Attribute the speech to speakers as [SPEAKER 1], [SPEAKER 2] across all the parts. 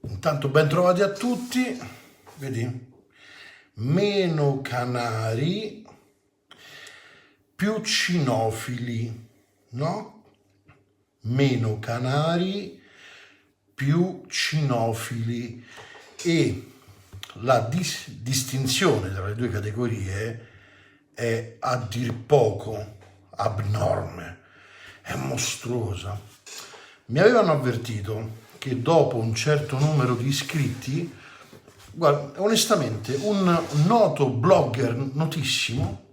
[SPEAKER 1] Intanto ben trovati a tutti, vedi? Meno canari, più cinofili, no? Meno canari, più cinofili e la distinzione tra le due categorie è a dir poco abnorme, è mostruosa. Mi avevano avvertito che dopo un certo numero di iscritti, guarda, onestamente, un noto blogger notissimo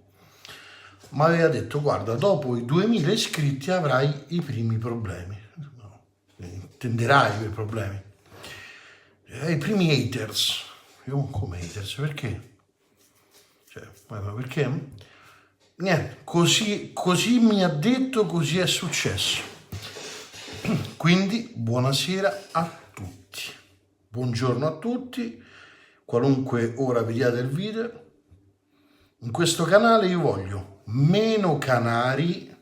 [SPEAKER 1] mi aveva detto: guarda, dopo i 2000 iscritti avrai i primi problemi. No, intenderai i problemi. I primi haters. Io come haters? Perché? Cioè, ma perché? Niente, così mi ha detto, così è successo. Quindi buonasera a tutti, buongiorno a tutti, qualunque ora vediate il video. In questo canale io voglio meno canari,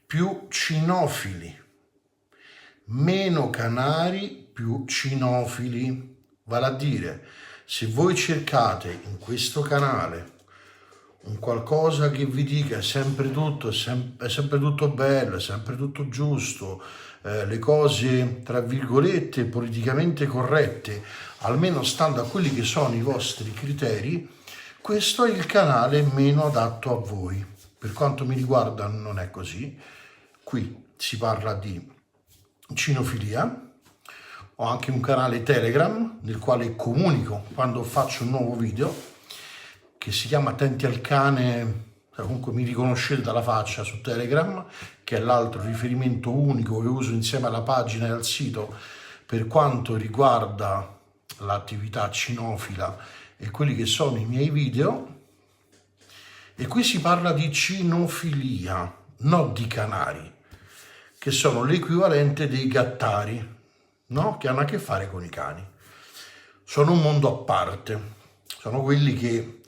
[SPEAKER 1] più cinofili, meno canari, più cinofili. Vale a dire, se voi cercate in questo canale un qualcosa che vi dica è sempre tutto, è sempre tutto bello, è sempre tutto giusto, le cose tra virgolette politicamente corrette, almeno stando a quelli che sono i vostri criteri, questo è il canale meno adatto a voi. Per quanto mi riguarda non è così. Qui si parla di cinofilia. Ho anche un canale Telegram nel quale comunico quando faccio un nuovo video, che si chiama Attenti al cane, comunque mi riconoscete dalla faccia su Telegram, che è l'altro riferimento unico che uso insieme alla pagina e al sito per quanto riguarda l'attività cinofila e quelli che sono i miei video. E qui si parla di cinofilia, non di canari, che sono l'equivalente dei gattari, no? Che hanno a che fare con i cani. Sono un mondo a parte, sono quelli che...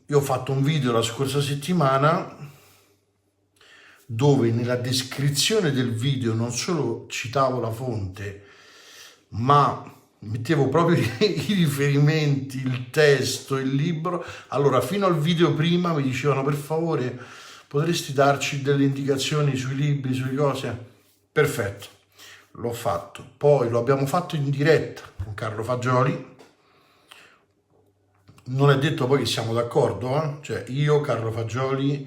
[SPEAKER 1] Io ho fatto un video la scorsa settimana dove nella descrizione del video non solo citavo la fonte, ma mettevo proprio i riferimenti, il testo, il libro. Allora, fino al video prima mi dicevano: per favore, potresti darci delle indicazioni sui libri, sulle cose? Perfetto, l'ho fatto. Poi lo abbiamo fatto in diretta con Carlo Fagioli. Non è detto poi che siamo d'accordo, Cioè io, Carlo Fagioli,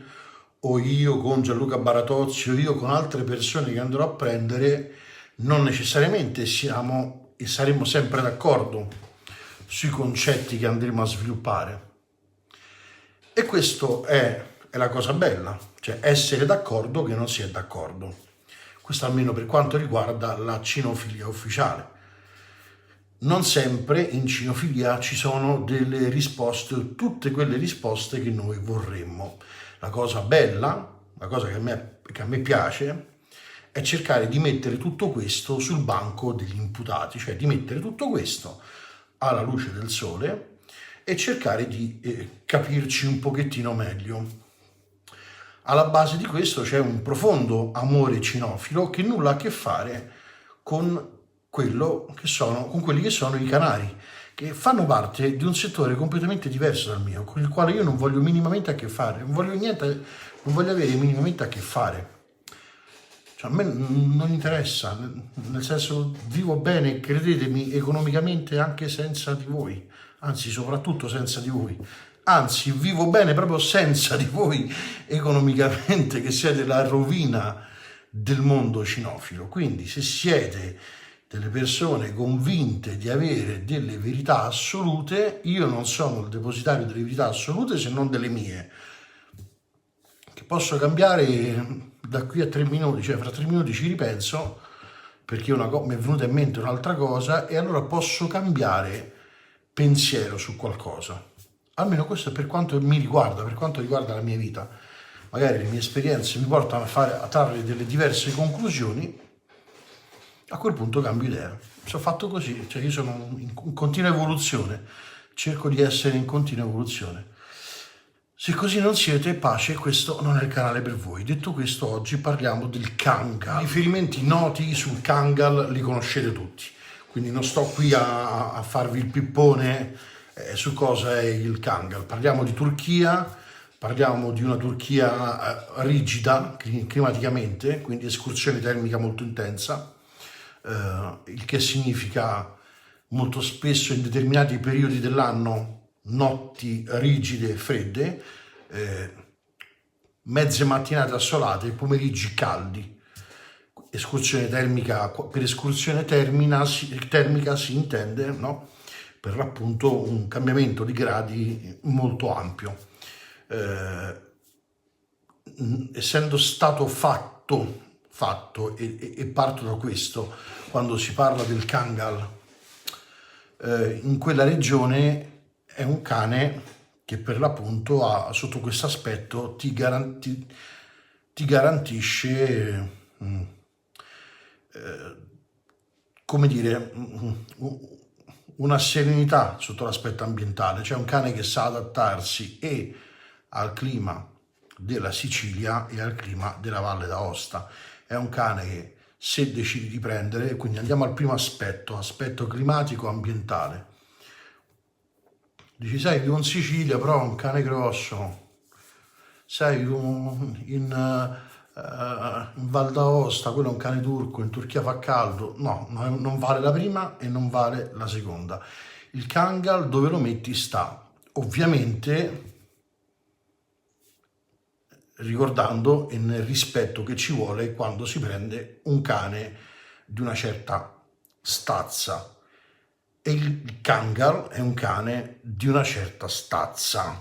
[SPEAKER 1] o io con Gianluca Baratozzi, o io con altre persone che andrò a prendere, non necessariamente siamo e saremo sempre d'accordo sui concetti che andremo a sviluppare. E questo è la cosa bella, cioè essere d'accordo che non si è d'accordo. Questo almeno per quanto riguarda la cinofilia ufficiale. Non sempre in cinofilia ci sono delle risposte, tutte quelle risposte che noi vorremmo. La cosa bella, la cosa che a me piace, è cercare di mettere tutto questo sul banco degli imputati, cioè di mettere tutto questo alla luce del sole e cercare di capirci un pochettino meglio. Alla base di questo c'è un profondo amore cinofilo che nulla ha a che fare con quelli che sono i canari, che fanno parte di un settore completamente diverso dal mio, con il quale io non voglio minimamente a che fare, non voglio avere minimamente a che fare. Cioè, a me non interessa, nel senso, vivo bene, credetemi, economicamente anche senza di voi, anzi soprattutto senza di voi. Anzi, vivo bene proprio senza di voi economicamente, che siete la rovina del mondo cinofilo. Quindi se siete delle persone convinte di avere delle verità assolute, io non sono il depositario delle verità assolute se non delle mie, che posso cambiare da qui a 3 minuti, cioè fra 3 minuti ci ripenso perché mi è venuta in mente un'altra cosa e allora posso cambiare pensiero su qualcosa. Almeno questo è per quanto mi riguarda, per quanto riguarda la mia vita. Magari le mie esperienze mi portano a trarre delle diverse conclusioni. A quel punto cambio idea. Sono fatto così, cioè io sono in continua evoluzione, cerco di essere in continua evoluzione. Se così non siete, pace, questo non è il canale per voi. Detto questo, oggi parliamo del Kangal. I riferimenti noti sul Kangal li conoscete tutti, quindi non sto qui a farvi il pippone su cosa è il Kangal. Parliamo di Turchia, parliamo di una Turchia rigida climaticamente, quindi escursione termica molto intensa, il che significa molto spesso in determinati periodi dell'anno notti rigide e fredde, mezze mattinate assolate, pomeriggi caldi. Escursione termica, per escursione termica si intende, no? Per l'appunto un cambiamento di gradi molto ampio. Essendo stato fatto e parto da questo, quando si parla del Kangal, in quella regione è un cane che per l'appunto sotto questo aspetto ti garantisce, come dire, una serenità sotto l'aspetto ambientale. C'è un cane che sa adattarsi e al clima della Sicilia e al clima della Valle d'Aosta. È un cane che, se decidi di prendere, quindi andiamo al primo aspetto climatico ambientale. Dici, sai, vivo in Sicilia, però è un cane grosso. Sai, vivo in Val d'Aosta, quello è un cane turco, in Turchia fa caldo. No, non vale la prima e non vale la seconda. Il Kangal dove lo metti sta, ovviamente, ricordando e nel rispetto che ci vuole quando si prende un cane di una certa stazza. E il Kangal è un cane di una certa stazza,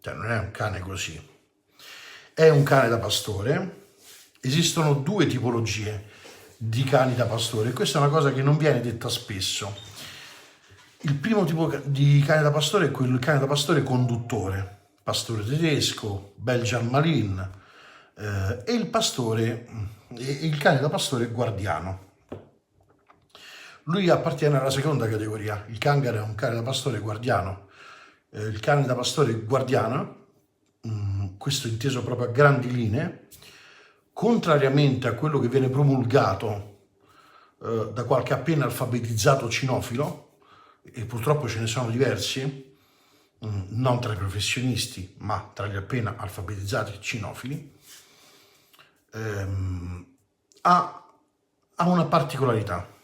[SPEAKER 1] cioè non è un cane così. È un cane da pastore. Esistono due tipologie di cani da pastore, e questa è una cosa che non viene detta spesso. Il primo tipo di cane da pastore è quello, il cane da pastore conduttore, pastore tedesco, Belgian Malin, e il cane da pastore guardiano. Lui appartiene alla seconda categoria. Il Kangal è un cane da pastore guardiano. Il cane da pastore guardiano, questo inteso proprio a grandi linee, contrariamente a quello che viene promulgato da qualche appena alfabetizzato cinofilo, e purtroppo ce ne sono diversi, non tra i professionisti, ma tra gli appena alfabetizzati cinofili, ha una particolarità,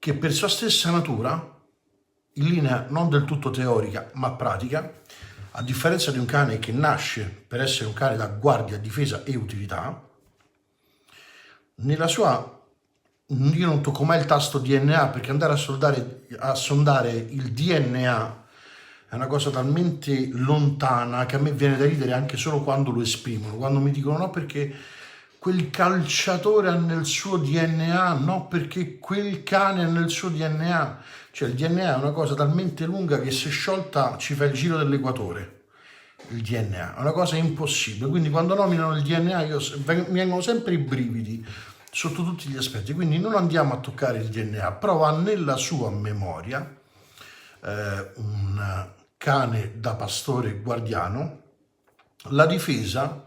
[SPEAKER 1] che per sua stessa natura, in linea non del tutto teorica ma pratica, a differenza di un cane che nasce per essere un cane da guardia, difesa e utilità, nella sua, io non tocco mai il tasto DNA, perché andare a sondare il DNA è una cosa talmente lontana che a me viene da ridere anche solo quando lo esprimono, quando mi dicono no perché quel calciatore ha nel suo DNA, no perché quel cane ha nel suo DNA. Cioè il DNA è una cosa talmente lunga che se sciolta ci fa il giro dell'equatore. Il DNA è una cosa impossibile, quindi quando nominano il DNA mi vengono sempre i brividi sotto tutti gli aspetti. Quindi non andiamo a toccare il DNA, però ha nella sua memoria un cane da pastore guardiano la difesa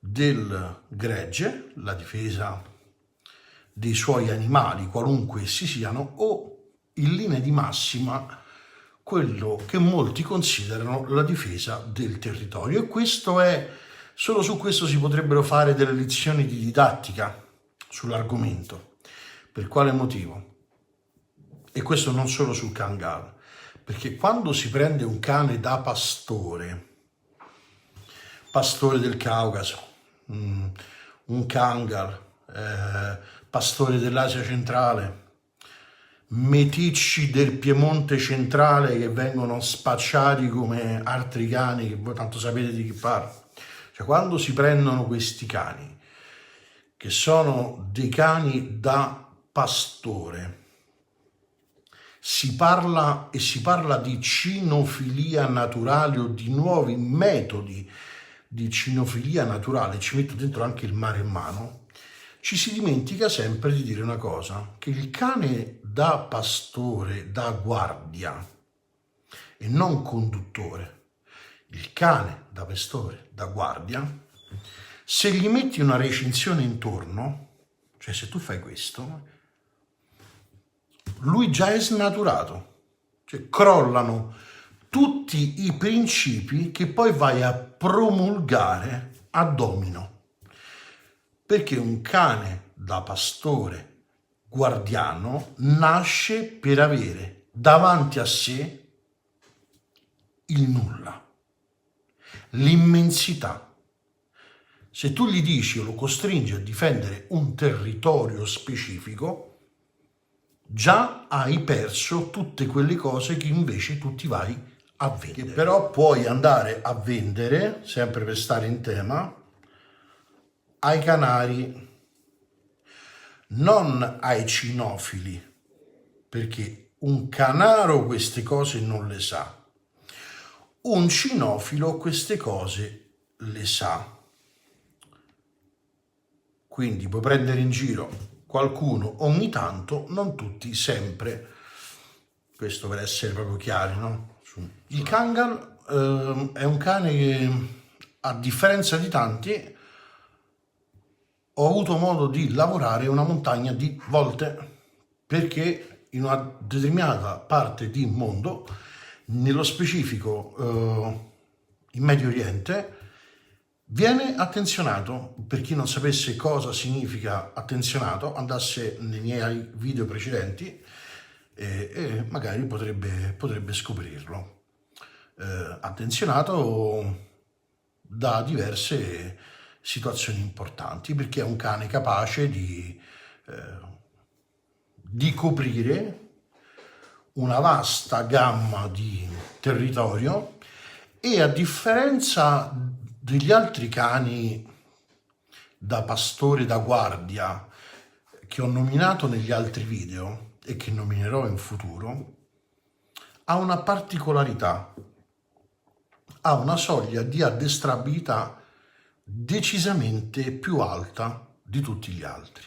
[SPEAKER 1] del gregge, la difesa dei suoi animali, qualunque essi siano, o in linea di massima quello che molti considerano la difesa del territorio. E questo è, solo su questo si potrebbero fare delle lezioni di didattica sull'argomento. Per quale motivo? E questo non solo sul Kangal, perché quando si prende un cane da pastore del Caucaso, un Kangal, pastore dell'Asia centrale, meticci del Piemonte centrale che vengono spacciati come altri cani, che voi tanto sapete di chi parlo. Cioè quando si prendono questi cani, che sono dei cani da pastore, si parla di cinofilia naturale o di nuovi metodi di cinofilia naturale, ci metto dentro anche il maremmano, ci si dimentica sempre di dire una cosa, che il cane da pastore, da guardia e non conduttore, il cane da pastore, da guardia, se gli metti una recinzione intorno, cioè se tu fai questo, lui già è snaturato, cioè crollano tutti i principi che poi vai a promulgare a domino, perché un cane da pastore guardiano nasce per avere davanti a sé il nulla, l'immensità. Se tu gli dici o lo costringi a difendere un territorio specifico, già hai perso tutte quelle cose che invece tu ti vai a vendere. Che però puoi andare a vendere, sempre per stare in tema, ai canari, non ai cinofili, perché un canaro queste cose non le sa. Un cinofilo queste cose le sa. Quindi puoi prendere in giro qualcuno ogni tanto, non tutti sempre. Questo per essere proprio chiari, no? Il Kangal è un cane che, a differenza di tanti, ho avuto modo di lavorare una montagna di volte, perché in una determinata parte di mondo, nello specifico in Medio Oriente, viene attenzionato. Per chi non sapesse cosa significa attenzionato, andasse nei miei video precedenti e magari potrebbe scoprirlo. Attenzionato da diverse situazioni importanti, perché è un cane capace di coprire una vasta gamma di territorio, e a differenza degli altri cani da pastore da guardia che ho nominato negli altri video e che nominerò in futuro, ha una particolarità, ha una soglia di addestrabilità decisamente più alta di tutti gli altri.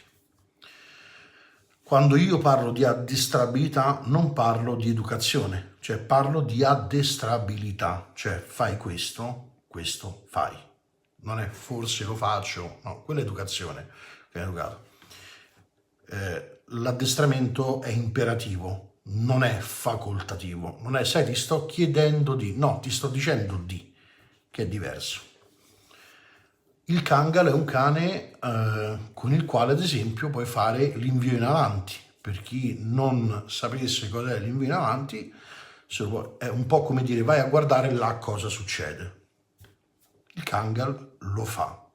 [SPEAKER 1] Quando io parlo di addestrabilità non parlo di educazione, cioè parlo di addestrabilità, cioè fai questo, questo fai. Non è forse lo faccio, no, quella è educazione, che è educato. L'addestramento è imperativo, non è facoltativo, non è sai ti sto chiedendo di, no, ti sto dicendo di, che è diverso. Il Kangal è un cane con il quale ad esempio puoi fare l'invio in avanti. Per chi non sapesse cos'è l'invio in avanti, è un po' come dire vai a guardare là cosa succede. Il Kangal lo fa.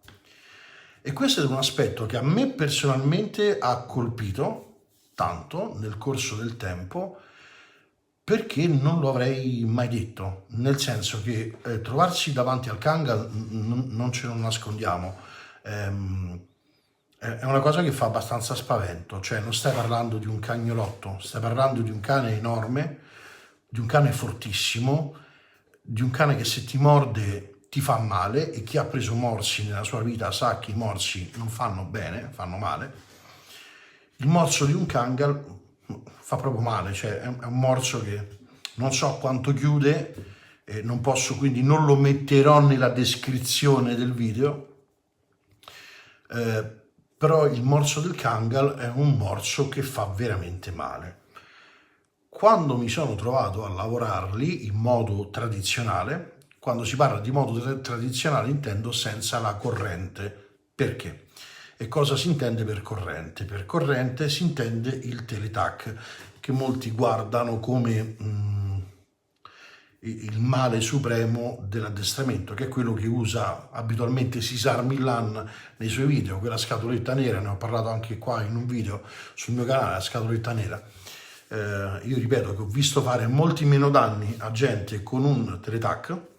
[SPEAKER 1] E questo è un aspetto che a me personalmente ha colpito tanto nel corso del tempo, perché non lo avrei mai detto, nel senso che trovarsi davanti al Kangal, non ce lo nascondiamo, è una cosa che fa abbastanza spavento, cioè non stai parlando di un cagnolotto, stai parlando di un cane enorme, di un cane fortissimo, di un cane che se ti morde ti fa male, e chi ha preso morsi nella sua vita sa che i morsi non fanno bene, fanno male. Il morso di un Kangal fa proprio male, cioè è un morso che non so quanto chiude, non posso, quindi non lo metterò nella descrizione del video, però il morso del Kangal è un morso che fa veramente male. Quando mi sono trovato a lavorarli in modo tradizionale, quando si parla di modo tradizionale intendo senza la corrente. Perché? E cosa si intende per corrente? Per corrente si intende il teletac, che molti guardano come il male supremo dell'addestramento, che è quello che usa abitualmente César Millan nei suoi video, quella scatoletta nera. Ne ho parlato anche qua in un video sul mio canale, la scatoletta nera. Io ripeto che ho visto fare molti meno danni a gente con un teletac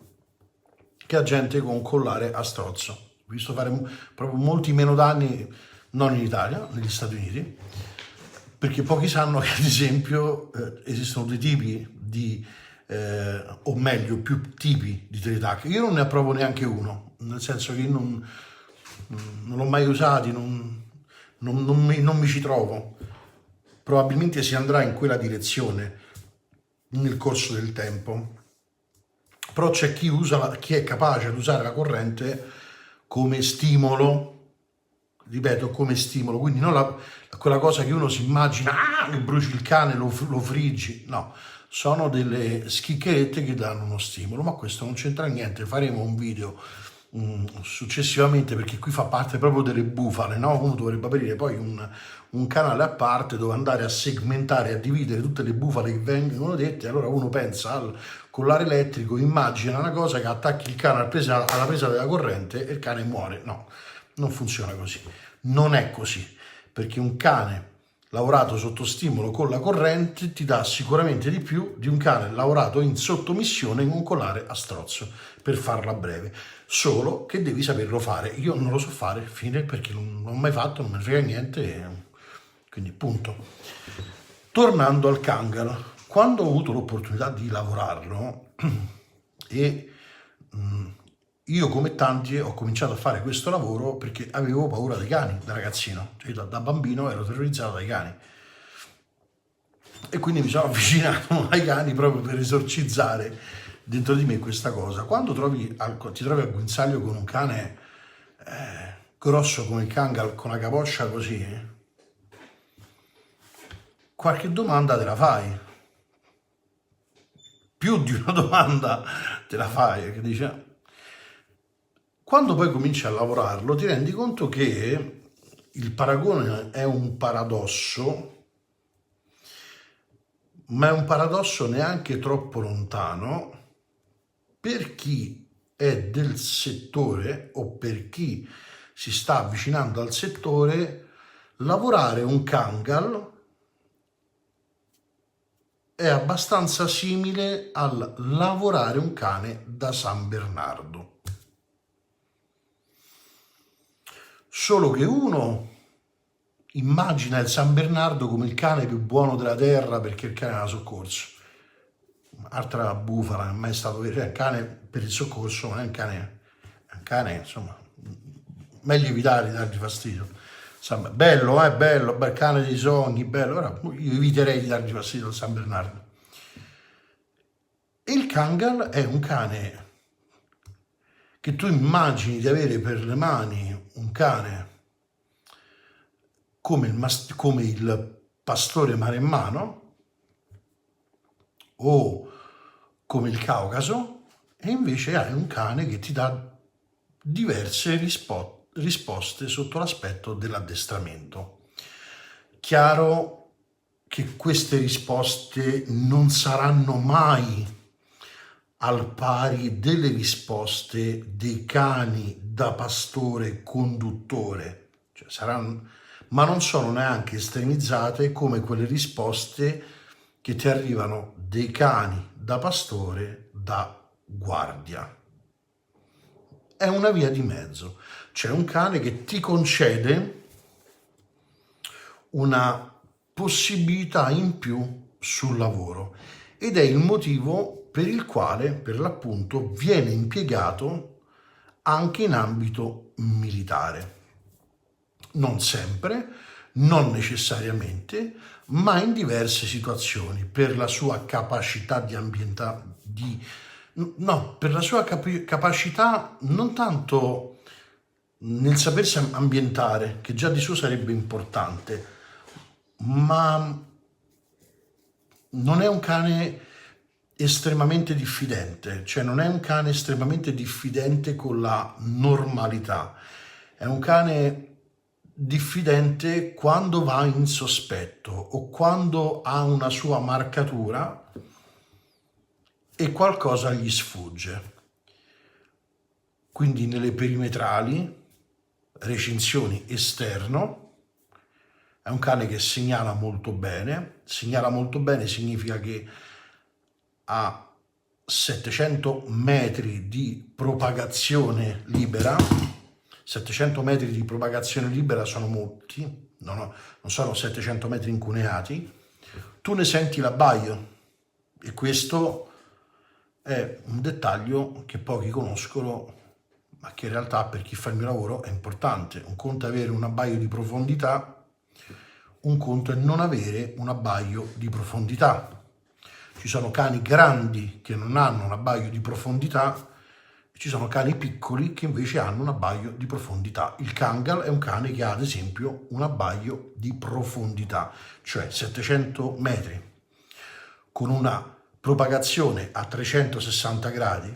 [SPEAKER 1] che a gente con un collare a strozzo. Ho visto fare proprio molti meno danni, non in Italia, negli Stati Uniti, perché pochi sanno che ad esempio esistono due tipi di, o meglio più tipi di teletac. Io non ne approvo neanche uno, nel senso che non l'ho mai usati, non mi ci trovo. Probabilmente si andrà in quella direzione nel corso del tempo. però c'è chi chi è capace di usare la corrente come stimolo, ripeto, come stimolo, quindi non quella cosa che uno si immagina, che bruci il cane, lo friggi, no, sono delle schiccherette che danno uno stimolo, ma questo non c'entra niente, faremo un video successivamente, perché qui fa parte proprio delle bufale, no? Uno dovrebbe aprire poi un canale a parte dove andare a segmentare, a dividere tutte le bufale che vengono dette. Allora uno pensa al collare elettrico, immagina una cosa che attacchi il cane alla presa della corrente e il cane muore. No, non funziona così, non è così, perché un cane lavorato sotto stimolo con la corrente ti dà sicuramente di più di un cane lavorato in sottomissione in un collare a strozzo, per farla breve. Solo che devi saperlo fare. Io non lo so fare, fine, perché non l'ho mai fatto, non me ne frega niente, quindi punto. Tornando al Kangal, quando ho avuto l'opportunità di lavorarlo e io come tanti ho cominciato a fare questo lavoro perché avevo paura dei cani da ragazzino, cioè da bambino ero terrorizzato dai cani e quindi mi sono avvicinato ai cani proprio per esorcizzare dentro di me questa cosa. Quando ti trovi a guinzaglio con un cane grosso come il Kangal, con la capoccia così, qualche domanda te la fai, più di una domanda te la fai, che dice. Quando poi cominci a lavorarlo ti rendi conto che il paragone è un paradosso, ma è un paradosso neanche troppo lontano per chi è del settore o per chi si sta avvicinando al settore. Lavorare un Kangal è abbastanza simile al lavorare un cane da San Bernardo. Solo che uno immagina il San Bernardo come il cane più buono della terra perché il cane ha soccorso. Altra bufala, non è mai stato vero. È un cane per il soccorso, non è un cane, insomma, meglio evitare di dargli fastidio. Insomma, bello, bello, bel cane dei sogni, bello. Ora io eviterei di dargli fastidio al San Bernardo. E il Kangal è un cane che tu immagini di avere per le mani, un cane come il pastore maremmano o come il Caucaso, e invece hai un cane che ti dà diverse risposte sotto l'aspetto dell'addestramento. Chiaro che queste risposte non saranno mai al pari delle risposte dei cani da pastore conduttore, cioè saranno, ma non sono neanche estremizzate come quelle risposte che ti arrivano dei cani da pastore da guardia. È una via di mezzo, c'è un cane che ti concede una possibilità in più sul lavoro ed è il motivo per il quale, per l'appunto, viene impiegato anche in ambito militare. Non sempre, non necessariamente, ma in diverse situazioni, per la sua capacità per la sua capacità non tanto nel sapersi ambientare, che già di suo sarebbe importante, ma non è un cane estremamente diffidente, cioè non è un cane estremamente diffidente con la normalità, è un cane diffidente quando va in sospetto o quando ha una sua marcatura e qualcosa gli sfugge. Quindi nelle perimetrali, recinzioni esterno, è un cane che segnala molto bene significa che a 700 metri di propagazione libera, 700 metri di propagazione libera sono molti, non sono 700 metri incuneati, tu ne senti l'abbaio e questo è un dettaglio che pochi conoscono, ma che in realtà per chi fa il mio lavoro è importante. Un conto è avere un abbaio di profondità, un conto è non avere un abbaio di profondità. Ci sono cani grandi che non hanno un abbaio di profondità, e ci sono cani piccoli che invece hanno un abbaio di profondità. Il Kangal è un cane che ha ad esempio un abbaio di profondità, cioè 700 metri, con una propagazione a 360 gradi,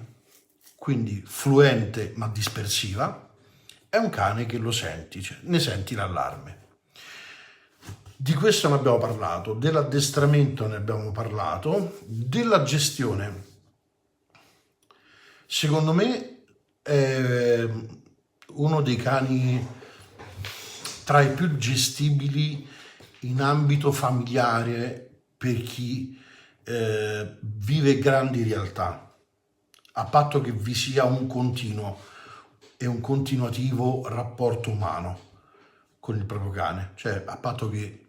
[SPEAKER 1] quindi fluente ma dispersiva. È un cane che lo senti, cioè ne senti l'allarme. Di questo ne abbiamo parlato, dell'addestramento ne abbiamo parlato, della gestione. Secondo me è uno dei cani tra i più gestibili in ambito familiare per chi vive grandi realtà, a patto che vi sia un continuo e un continuativo rapporto umano con il proprio cane, cioè a patto che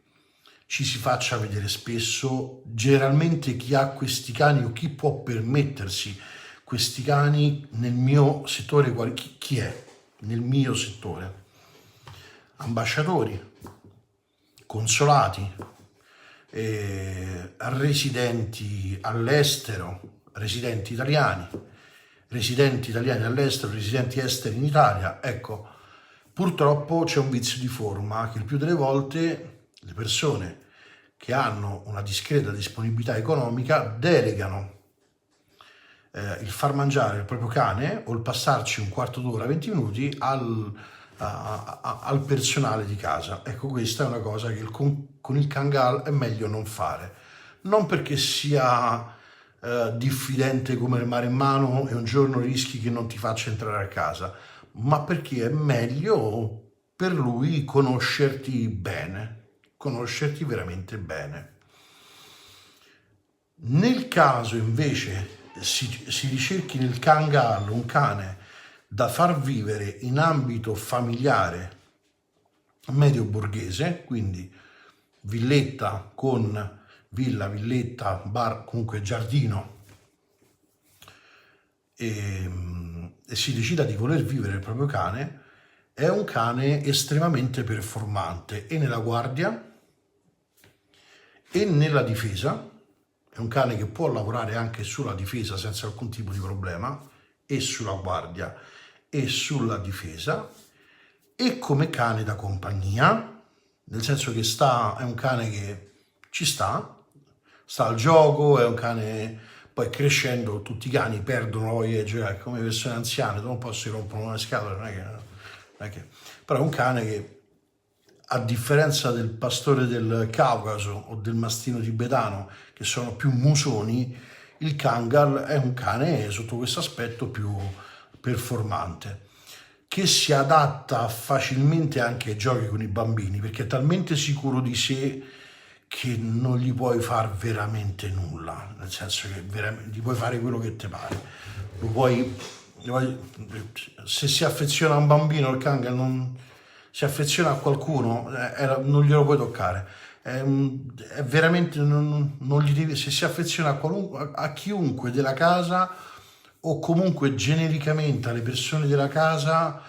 [SPEAKER 1] ci si faccia vedere spesso. Generalmente chi ha questi cani o chi può permettersi questi cani nel mio settore, chi è nel mio settore? Ambasciatori, consolati, residenti all'estero, residenti italiani all'estero, residenti esteri in Italia. Ecco, purtroppo c'è un vizio di forma che il più delle volte le persone che hanno una discreta disponibilità economica delegano il far mangiare il proprio cane o il passarci un quarto d'ora, 20 minuti al personale di casa. Ecco, questa è una cosa che con il Kangal è meglio non fare, non perché sia diffidente come il mare in mano e un giorno rischi che non ti faccia entrare a casa, ma perché è meglio per lui conoscerti bene, conoscerti veramente bene. Nel caso invece si ricerchi nel Kangal un cane da far vivere in ambito familiare medio borghese, quindi villetta con villetta, bar, comunque giardino, e si decida di voler vivere il proprio cane, è un cane estremamente performante e nella guardia e nella difesa. È un cane che può lavorare anche sulla difesa senza alcun tipo di problema, e sulla guardia e sulla difesa, e come cane da compagnia, nel senso che è un cane che ci sta al gioco, è un cane, poi crescendo tutti i cani perdono voglia di giocare, come persone anziane, dopo un po' si rompono le scatole, non è che... Però è un cane che, a differenza del pastore del Caucaso o del mastino tibetano, che sono più musoni, il Kangal è un cane sotto questo aspetto più performante, che si adatta facilmente anche ai giochi con i bambini, perché è talmente sicuro di sé che non gli puoi far veramente nulla, nel senso che gli puoi fare quello che ti pare. Se si affeziona a un bambino, il Kangal non si affeziona a qualcuno, non glielo puoi toccare. È veramente, non gli devi, se si affeziona a chiunque della casa o comunque genericamente alle persone della casa,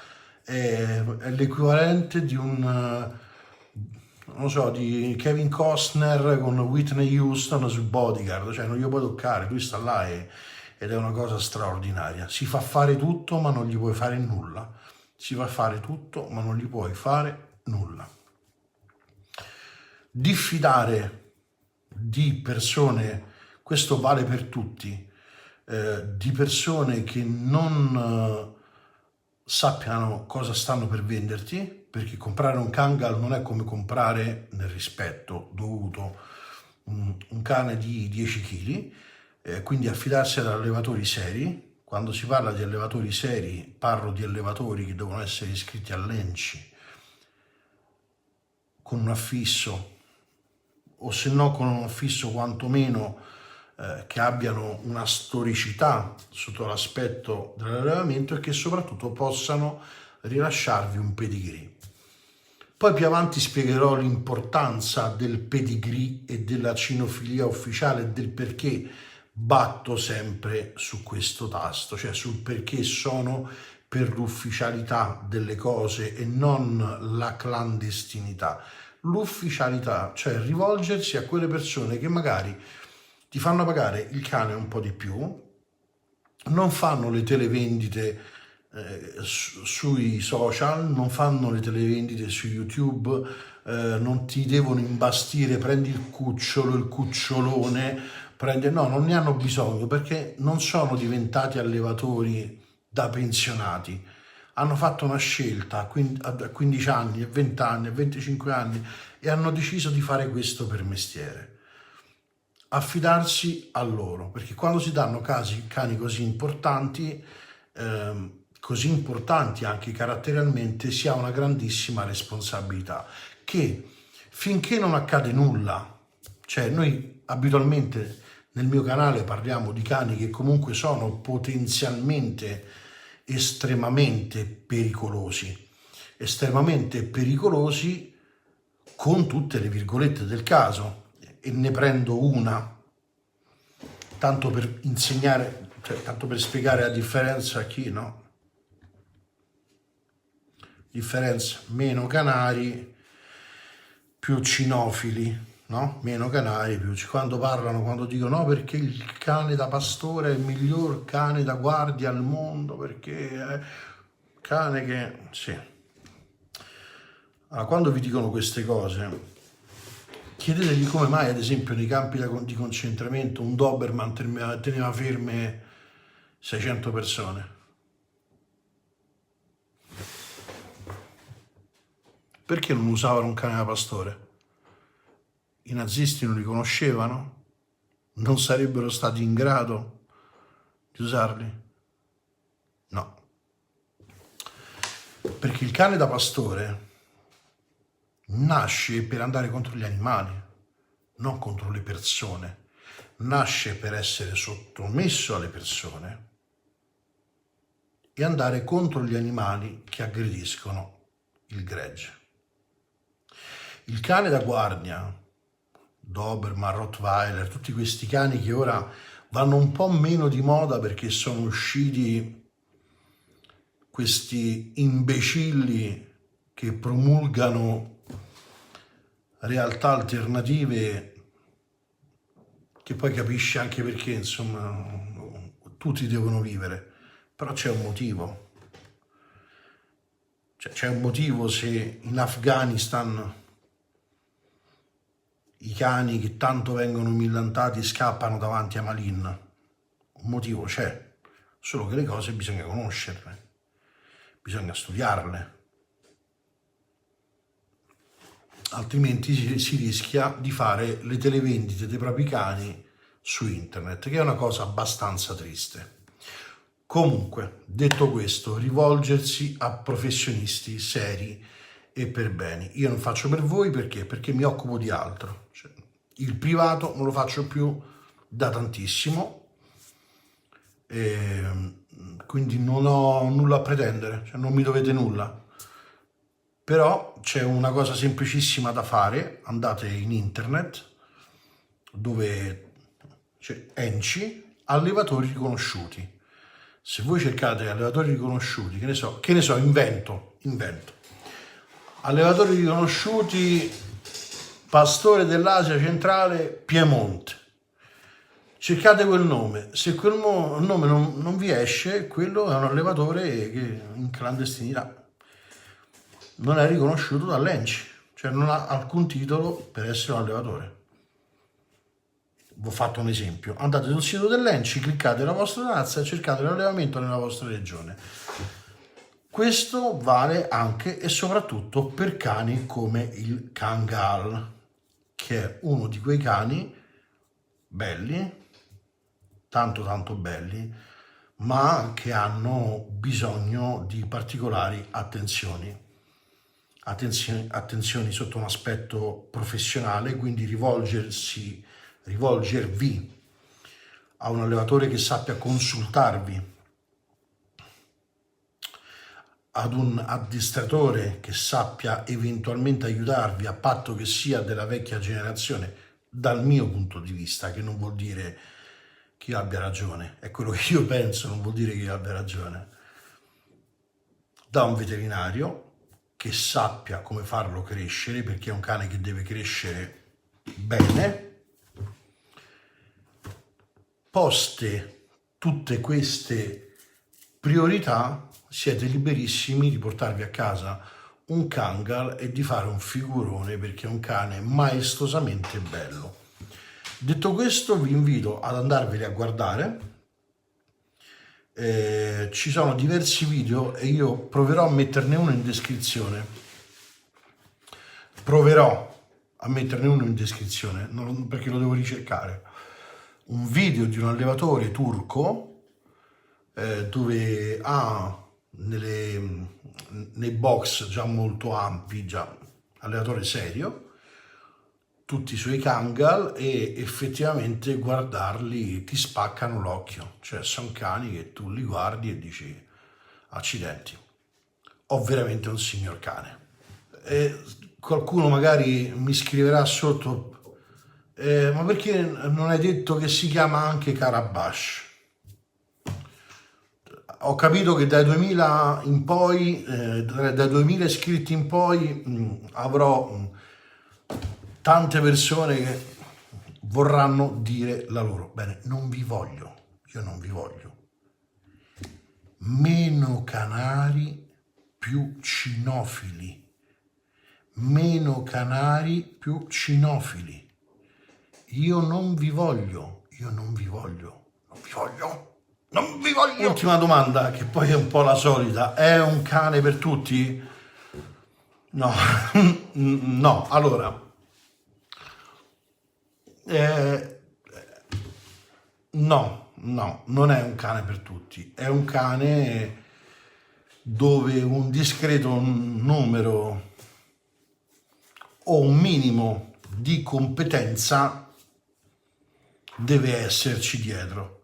[SPEAKER 1] è l'equivalente di non so, di Kevin Costner con Whitney Houston su Bodyguard, cioè non gli puoi toccare, lui sta là ed è una cosa straordinaria. Si fa fare tutto ma non gli puoi fare nulla. Si fa fare tutto ma non gli puoi fare nulla. Diffidare di persone, questo vale per tutti, di persone che non sappiano cosa stanno per venderti, perché comprare un Kangal non è come comprare, nel rispetto dovuto, un cane di 10 kg, quindi affidarsi ad allevatori seri. Quando si parla di allevatori seri, parlo di allevatori che devono essere iscritti all'ENCI, con un affisso, o se no con un affisso quantomeno che abbiano una storicità sotto l'aspetto dell'allevamento e che soprattutto possano rilasciarvi un pedigree. Poi più avanti spiegherò l'importanza del pedigree e della cinofilia ufficiale e del perché batto sempre su questo tasto, cioè sul perché sono per l'ufficialità delle cose e non la clandestinità. L'ufficialità, cioè rivolgersi a quelle persone che magari ti fanno pagare il cane un po' di più, non fanno le televendite sui social, non fanno le televendite su YouTube, non ti devono imbastire, prendi il cucciolo, il cucciolone, no, non ne hanno bisogno perché non sono diventati allevatori da pensionati. Hanno fatto una scelta a 15 anni, a 20 anni, a 25 anni e hanno deciso di fare questo per mestiere. Affidarsi a loro, perché quando si danno cani così importanti anche caratterialmente, si ha una grandissima responsabilità che finché non accade nulla, cioè noi abitualmente nel mio canale parliamo di cani che comunque sono potenzialmente estremamente pericolosi con tutte le virgolette del caso, e ne prendo una tanto per insegnare, cioè tanto per spiegare la differenza a chi, no? Differenza: meno canari, più cinofili, no? Meno canari, più quando parlano, quando dicono no perché il cane da pastore è il miglior cane da guardia al mondo, perché è cane che... sì. Allora, quando vi dicono queste cose, chiedetegli come mai, ad esempio, nei campi di concentramento un Doberman teneva ferme 600 persone. Perché non usavano un cane da pastore? I nazisti non li conoscevano? Non sarebbero stati in grado di usarli? No. Perché il cane da pastore nasce per andare contro gli animali, non contro le persone. Nasce per essere sottomesso alle persone e andare contro gli animali che aggrediscono il gregge. Il cane da guardia, Doberman, Rottweiler, tutti questi cani che ora vanno un po' meno di moda perché sono usciti questi imbecilli che promulgano realtà alternative, che poi capisci anche perché, insomma, tutti devono vivere, però c'è un motivo. Cioè, c'è un motivo se in Afghanistan i cani che tanto vengono millantati scappano davanti a Malin. Un motivo c'è, solo che le cose bisogna conoscerle, bisogna studiarle, altrimenti si rischia di fare le televendite dei propri cani su internet, che è una cosa abbastanza triste. Comunque, detto questo, rivolgersi a professionisti seri e per bene. Io non faccio per voi perché mi occupo di altro. Cioè, il privato non lo faccio più da tantissimo, quindi non ho nulla a pretendere, cioè non mi dovete nulla. Però c'è una cosa semplicissima da fare: andate in internet dove c'è ENCI, allevatori riconosciuti. Se voi cercate allevatori riconosciuti, che ne so, invento. Allevatori riconosciuti, pastore dell'Asia centrale, Piemonte. Cercate quel nome. Se quel nome non vi esce, quello è un allevatore che in clandestinità non è riconosciuto dall'ENCI, cioè non ha alcun titolo per essere un allevatore. Vi ho fatto un esempio: andate sul sito dell'ENCI, cliccate la vostra razza e cercate l'allevamento nella vostra regione. Questo vale anche e soprattutto per cani come il Kangal, che è uno di quei cani belli, tanto belli, ma che hanno bisogno di particolari attenzioni sotto un aspetto professionale, quindi rivolgervi a un allevatore che sappia consultarvi, ad un addestratore che sappia eventualmente aiutarvi, a patto che sia della vecchia generazione, dal mio punto di vista, che non vuol dire che io abbia ragione, è quello che io penso, non vuol dire che io abbia ragione, da un veterinario che sappia come farlo crescere, perché è un cane che deve crescere bene, Poste tutte queste priorità, siete liberissimi di portarvi a casa un Kangal e di fare un figurone, perché è un cane maestosamente bello. Detto questo, vi invito ad andarveli a guardare. Ci sono diversi video e io proverò a metterne uno in descrizione. Perché lo devo ricercare. Un video di un allevatore turco dove ha nei box già molto ampi, già allevatore serio, tutti i suoi Kangal, e effettivamente guardarli ti spaccano l'occhio. Cioè sono cani che tu li guardi e dici accidenti, ho veramente un signor cane. E qualcuno magari mi scriverà sotto ma perché non hai detto che si chiama anche Karabash? Ho capito che dai 2000 in poi, dai 2000 iscritti in poi, avrò tante persone che vorranno dire la loro. Bene, non vi voglio, io non vi voglio. Meno canari, più cinofili. Meno canari, più cinofili. Io non vi voglio, io non vi voglio, non vi voglio, non vi voglio. Ultima domanda, che poi è un po' la solita: è un cane per tutti? No, no, allora, no, non è un cane per tutti, è un cane dove un discreto numero o un minimo di competenza deve esserci dietro,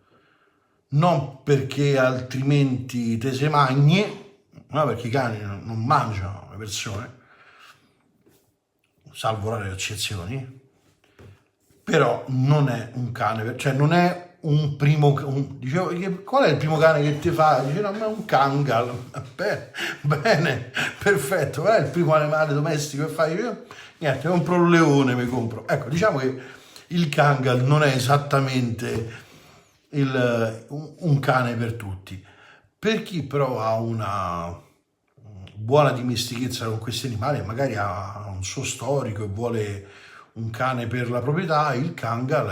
[SPEAKER 1] non perché altrimenti te se magni, no, perché i cani non mangiano le persone, salvo rare eccezioni, però non è un cane, cioè non è un primo, dicevo, qual è il primo cane che ti fa? Dice, no, ma è un Kangal. Bene, perfetto, qual è il primo animale domestico che fai? Niente, compro un leone, mi compro. Ecco, diciamo che il Kangal non è esattamente un cane per tutti. Per chi però ha una buona dimestichezza con questi animali, magari ha un suo storico e vuole un cane per la proprietà, il Kangal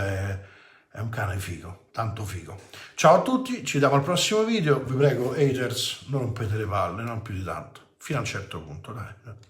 [SPEAKER 1] è un cane figo, tanto figo. Ciao a tutti, ci vediamo al prossimo video. Vi prego, haters, non rompete le palle, non più di tanto, fino a un certo punto, dai.